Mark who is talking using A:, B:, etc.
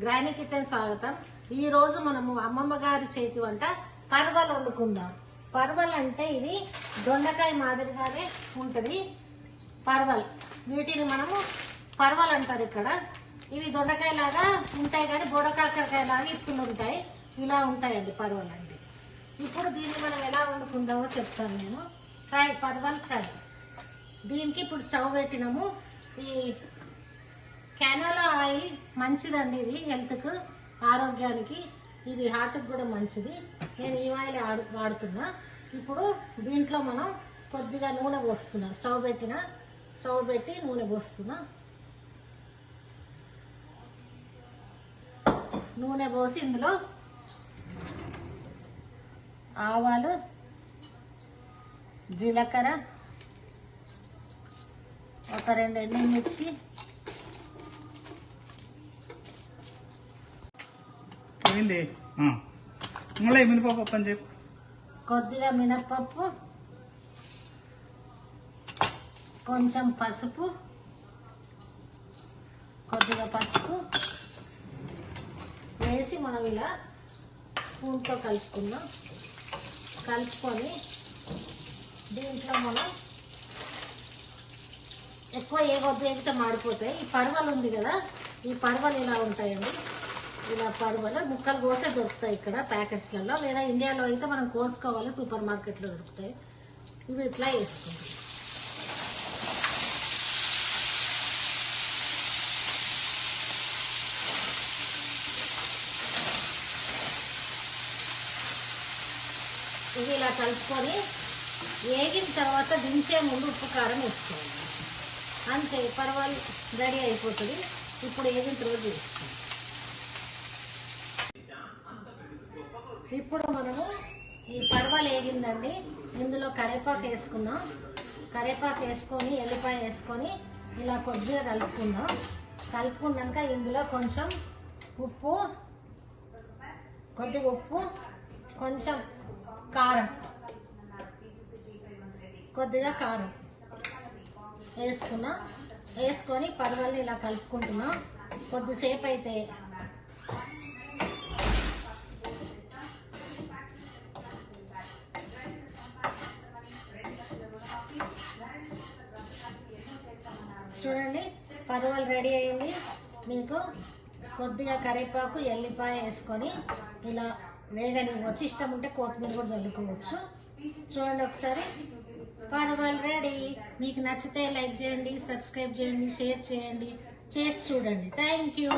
A: Granny kitchen స్వాగతం. ఈ రోజు మనము అమ్మమ్మ గారి చేతి వంట పర్వల్ వండుకుందాం. పర్వల్ అంటే ఇది దొండకాయ మాదిరిగానే ఉంటది. పర్వల్ వీటిని మనము పర్వల్ అంటారు. ఇక్కడ ఇవి దొండకాయ లాగా ఉంటాయి కానీ బొడకాకరకాయ లాగా ఇత్తులు ఉంటాయి. ఇలా ఉంటాయండి పర్వల్ అంటే. ఇప్పుడు దీన్ని మనం ఎలా వండుకుందామో చెప్తాను నేను. పర్వల్ ఫ్రై. దీనికి ఇప్పుడు స్టవ్ పెట్టినాము. ఈ క్యానోలా ఆయిల్ మంచిదండి, ఇది హెల్త్కు, ఆరోగ్యానికి, ఇది హార్ట్కి కూడా మంచిది. నేను ఈ ఆయిల్ వాడుతున్నా. ఇప్పుడు దీంట్లో మనం కొద్దిగా నూనె పోస్తున్నా. స్టవ్ పెట్టి నూనె పోస్తున్నా. నూనె పోసి ఇందులో ఆవాలు, జీలకర్ర, ఒక 2 ఎండుమిర్చి, కొద్దిగా మినప్పప్పు, కొంచెం పసుపు, వేసి మనం ఇలా స్పూన్తో కలుపుకుందాం. కలుపుకొని దీంట్లో మనం ఎక్కువ ఏగితే మాడిపోతాయి. ఈ పర్వలు ఉంది కదా, ఈ పర్వలు ఇలా ఉంటాయండి. ఇలా పర్వలు ముక్కలు కోసే దొరుకుతాయి ఇక్కడ ప్యాకెట్స్లలో, లేదా ఇండియాలో అయితే మనం కోసుకోవాలి, సూపర్ మార్కెట్లో దొరుకుతాయి. ఇవి ఇట్లా వేసుకుంటాం. ఇవి ఇలా కలుపుకొని వేగిన తర్వాత దించే ముందు ఉప్పు కారం వేసుకోవాలి. అంతే, పర్వాలు రెడీ అయిపోతుంది. ఇప్పుడు వేగిన తర్వాత వేస్తాం. ఇప్పుడు మనము ఈ పర్వాలు వేగిందండి, ఇందులో కరివేపాకు వేసుకున్నాం. కరివేపాకు వేసుకొని ఎల్లిపాయ వేసుకొని ఇలా కొద్దిగా కలుపుకున్నాక ఇందులో కొంచెం ఉప్పు, కొంచెం కారం, కొద్దిగా కారం వేసుకొని పర్వాలు ఇలా కలుపుకుంటున్నాం. కొద్దిసేపు అయితే చూడండి, పర్వాలు రెడీ అయింది. మీకు కొద్దిగా కరివేపాకు, ఎల్లిపాయ వేసుకొని ఇలా వేగనివ్వచ్చు. ఇష్టం ఉంటే కొత్తిమీర కూడా చల్లుకోవచ్చు. చూడండి ఒకసారి, పర్వాలు రెడీ. మీకు నచ్చితే లైక్ చేయండి, సబ్స్క్రైబ్ చేయండి, షేర్ చేయండి, చేసి చూడండి. Thank you.